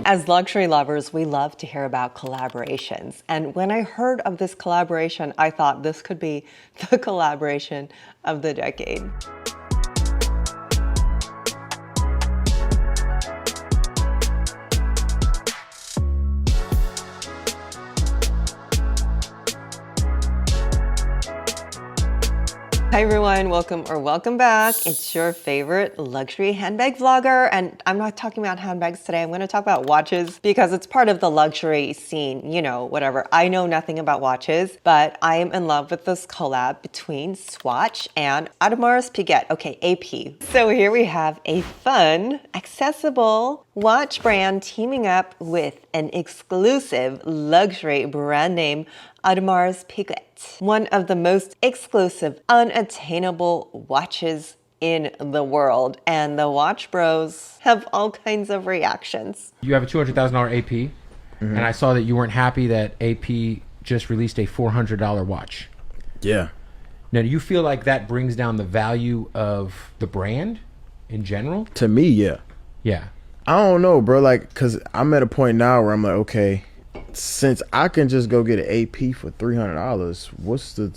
As luxury lovers, we love to hear about collaborations. And when I heard of this collaboration, I thought this could be the collaboration of the decade. Hi everyone, welcome back. It's your favorite luxury handbag vlogger, and I'm not talking about handbags today. I'm going to talk about watches because it's part of the luxury scene, you know, whatever. I know nothing about watches, but I am in love with this collab between Swatch and Audemars Piguet, okay, AP. So here we have a fun, accessible watch brand teaming up with an exclusive luxury brand name, Audemars Piguet, one of the most exclusive, unattainable watches in the world. And the watch bros have all kinds of reactions. You have a $200,000 AP, and I saw that you weren't happy that AP just released a $400 watch. Yeah. Now, do you feel like that brings down the value of the brand in general? To me, yeah. Yeah. I don't know, bro. Like, cause I'm at a point now where I'm like, okay, since I can just go get an AP for $300, what's the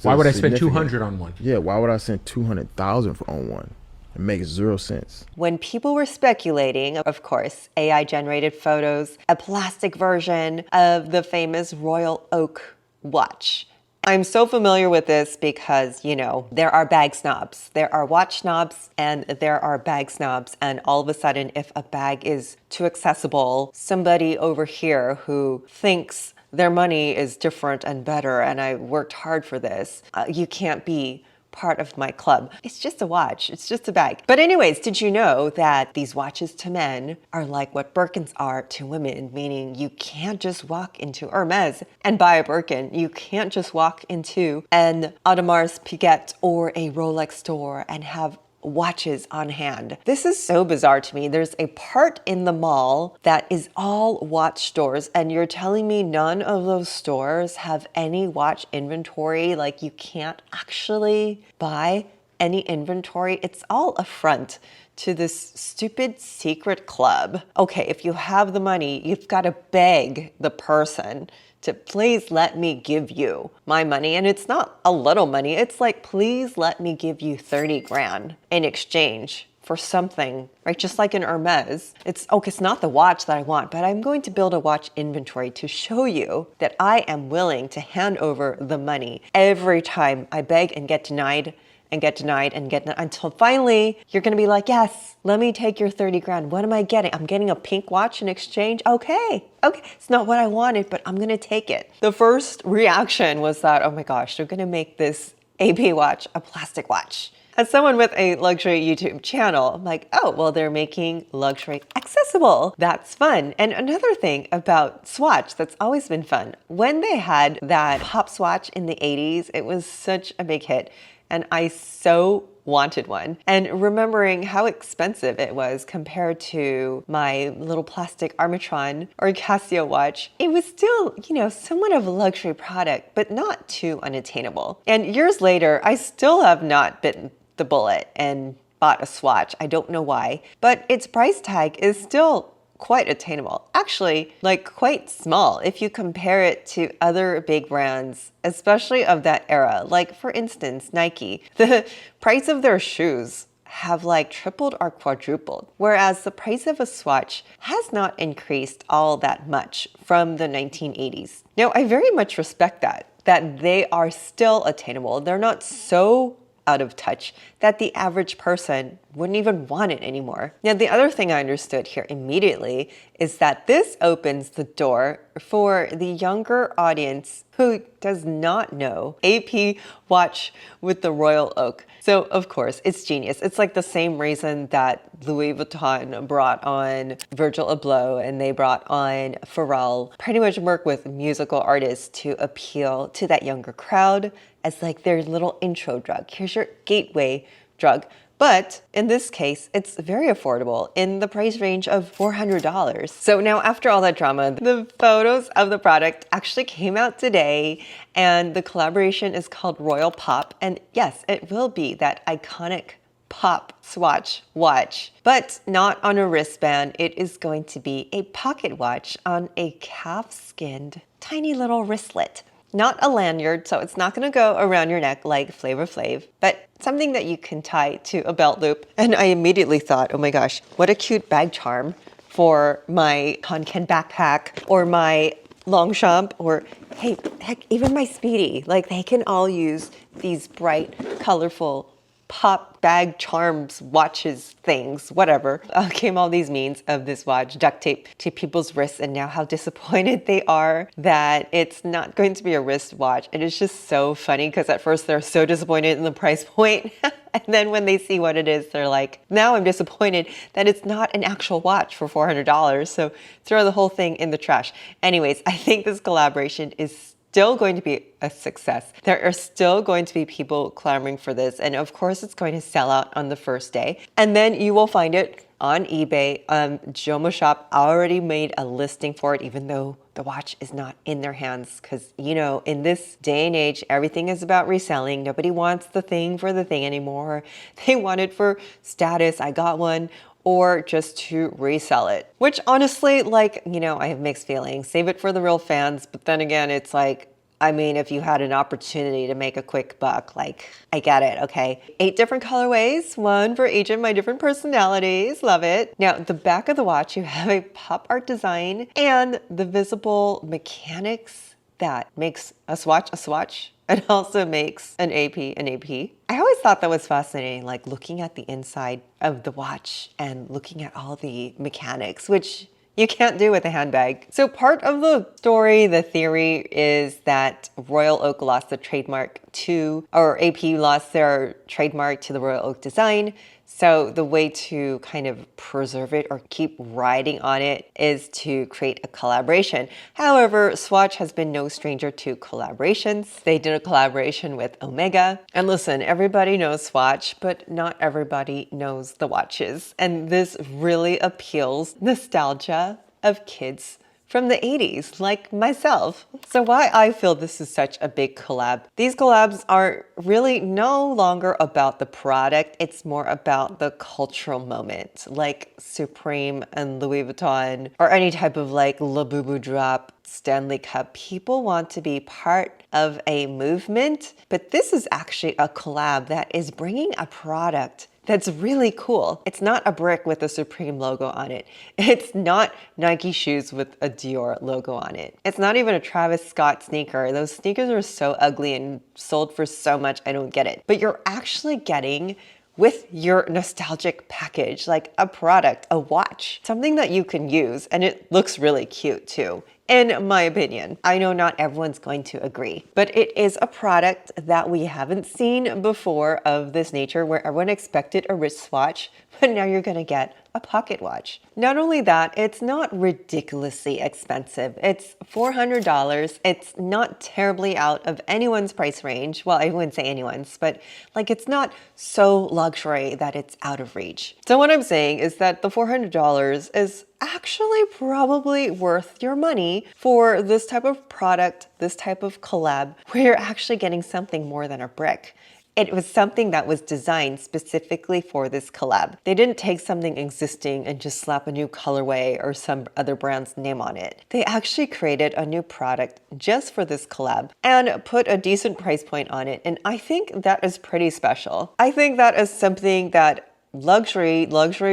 why would I spend $200 on one? Yeah, why would I spend $200,000 on one? It makes zero sense. When people were speculating, of course, AI generated photos, a plastic version of the famous Royal Oak watch. I'm so familiar with this because, you know, there are bag snobs, there are watch snobs, and there are bag snobs. And all of a sudden, if a bag is too accessible, somebody over here who thinks their money is different and better, and I worked hard for this, you can't be part of my club. It's just a watch. It's just a bag. But anyways, did you know that these watches to men are like what Birkins are to women? Meaning you can't just walk into Hermes and buy a Birkin. You can't just walk into an Audemars Piguet or a Rolex store and have watches on hand. This is so bizarre to me. There's a part in the mall that is all watch stores, and you're telling me none of those stores have any watch inventory? Like, you can't actually buy any inventory? It's all a front to this stupid secret club. Okay, if you have the money, you've got to beg the person to please let me give you my money. And it's not a little money. It's like, please let me give you 30 grand in exchange for something, right? Just like in Hermes, it's okay, it's not the watch that I want, but I'm going to build a watch inventory to show you that I am willing to hand over the money every time I beg and get denied and get denied and get denied, until finally you're gonna be like, yes, let me take your 30 grand. What am I getting? I'm getting a pink watch in exchange. Okay, it's not what I wanted, but I'm gonna take it. The first reaction was that, oh my gosh, they're gonna make this AP watch a plastic watch. As someone with a luxury YouTube channel, I'm like, oh, well, they're making luxury accessible. That's fun. And another thing about Swatch that's always been fun, when they had that pop swatch in the 80s, it was such a big hit. And I so wanted one. And remembering how expensive it was compared to my little plastic Armatron or Casio watch, it was still, you know, somewhat of a luxury product, but not too unattainable. And years later, I still have not bitten the bullet and bought a Swatch. I don't know why, but its price tag is still quite attainable. Actually, like quite small if you compare it to other big brands, especially of that era. Like for instance, Nike. The price of their shoes have like tripled or quadrupled, whereas the price of a Swatch has not increased all that much from the 1980s. Now, I very much respect that they are still attainable. They're not so out of touch that the average person wouldn't even want it anymore. Now, the other thing I understood here immediately is that this opens the door for the younger audience who does not know AP watch with the Royal Oak. So of course, it's genius. It's like the same reason that Louis Vuitton brought on Virgil Abloh and they brought on Pharrell, pretty much work with musical artists to appeal to that younger crowd as like their little intro drug. Here's your gateway drug. But in this case, it's very affordable in the price range of $400. So now after all that drama, the photos of the product actually came out today and the collaboration is called Royal Pop. And yes, it will be that iconic Pop Swatch watch, but not on a wristband. It is going to be a pocket watch on a calf-skinned tiny little wristlet. Not a lanyard, so it's not going to go around your neck like Flavor Flav, but something that you can tie to a belt loop. And I immediately thought, oh my gosh, what a cute bag charm for my Kånken backpack or my Longchamp, or hey, heck, even my Speedy. Like, they can all use these bright, colorful pop bag charms, watches, things, whatever. Came all these memes of this watch duct tape to people's wrists, and now how disappointed they are that it's not going to be a wrist watch. It is just so funny because at first they're so disappointed in the price point. And then when they see what it is, they're like, now I'm disappointed that it's not an actual watch for $400. So throw the whole thing in the trash. Anyways, I think this collaboration is still going to be a success. There are still going to be people clamoring for this. And of course, it's going to sell out on the first day. And then you will find it on eBay. Jomo Shop already made a listing for it, even though the watch is not in their hands. Because, you know, in this day and age, everything is about reselling. Nobody wants the thing for the thing anymore. They want it for status. I got one. Or just to resell it. Which honestly, like, you know, I have mixed feelings. Save it for the real fans, but then again, it's like, I mean, if you had an opportunity to make a quick buck, like, I get it, okay? 8 different colorways, one for each of my different personalities, love it. Now, the back of the watch, you have a pop art design and the visible mechanics that makes a swatch. It also makes an AP an AP. I always thought that was fascinating, like looking at the inside of the watch and looking at all the mechanics, which you can't do with a handbag. So part of the story, the theory, is that Royal Oak lost the trademark to, or AP lost their trademark to the Royal Oak design. So the way to kind of preserve it or keep riding on it is to create a collaboration. However, Swatch has been no stranger to collaborations. They did a collaboration with Omega. And listen, everybody knows Swatch, but not everybody knows the watches. And this really appeals nostalgia of kids from the 80s, like myself. So why I feel this is such a big collab. These collabs are really no longer about the product, it's more about the cultural moment, like Supreme and Louis Vuitton, or any type of like Labubu drop, Stanley Cup. People want to be part of a movement, but this is actually a collab that is bringing a product that's really cool. It's not a brick with a Supreme logo on it. It's not Nike shoes with a Dior logo on it. It's not even a Travis Scott sneaker. Those sneakers are so ugly and sold for so much, I don't get it. But you're actually getting with your nostalgic package, like a product, a watch, something that you can use, and it looks really cute too. In my opinion, I know not everyone's going to agree, but it is a product that we haven't seen before of this nature, where everyone expected a wristwatch, but now you're gonna get a pocket watch. Not only that, it's not ridiculously expensive. It's $400. It's not terribly out of anyone's price range. Well, I wouldn't say anyone's, but like it's not so luxury that it's out of reach. So what I'm saying is that the $400 is actually probably worth your money for this type of product, this type of collab, where you're actually getting something more than a brick. It was something that was designed specifically for this collab. They didn't take something existing and just slap a new colorway or some other brand's name on it. They actually created a new product just for this collab and put a decent price point on it. And I think that is pretty special. I think that is something that luxury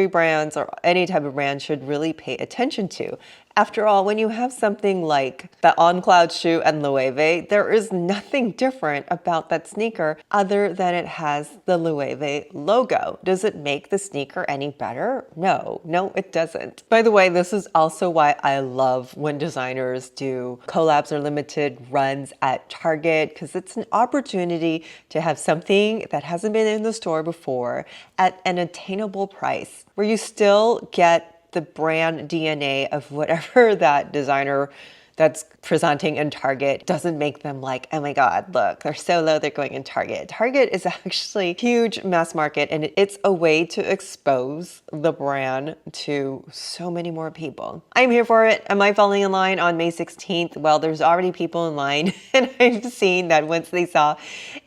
brands or any type of brand should really pay attention to. After all, when you have something like the On Cloud shoe and Loewe, there is nothing different about that sneaker other than it has the Loewe logo. Does it make the sneaker any better? No, it doesn't. By the way, this is also why I love when designers do collabs or limited runs at Target, because it's an opportunity to have something that hasn't been in the store before at an attainable price, where you still get the brand DNA of whatever that designer that's presenting in Target doesn't make them like, oh my God, look, they're so low, they're going in Target. Target is actually huge mass market, and it's a way to expose the brand to so many more people. I'm here for it. Am I falling in line on May 16th? Well, there's already people in line, and I've seen that once they saw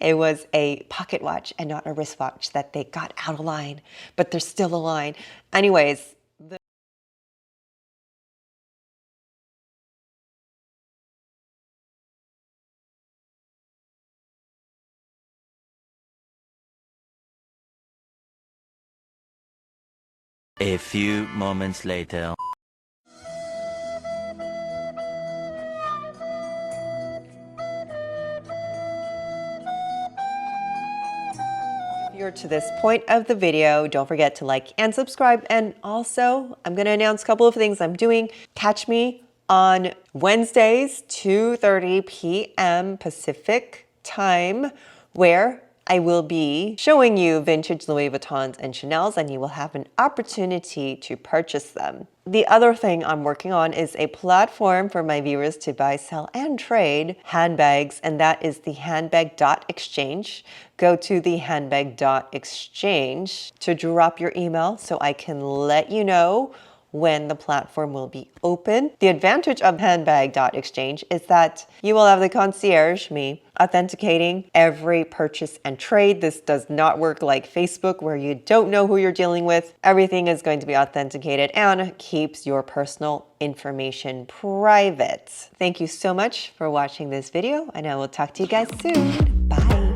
it was a pocket watch and not a wristwatch that they got out of line, but there's still a line. Anyways, A few moments later. if you're to this point of the video, don't forget to like and subscribe. And also, I'm going to announce a couple of things I'm doing. Catch me on Wednesdays, 2:30 p.m. Pacific time, where I will be showing you vintage Louis Vuittons and Chanels, and you will have an opportunity to purchase them. The other thing I'm working on is a platform for my viewers to buy, sell, and trade handbags, and that is the handbag.exchange. Go to the handbag.exchange to drop your email so I can let you know when the platform will be open. The advantage of handbag.exchange is that you will have the concierge, me, authenticating every purchase and trade. This does not work like Facebook where you don't know who you're dealing with. Everything is going to be authenticated and keeps your personal information private. Thank you so much for watching this video, and I will talk to you guys soon. Bye.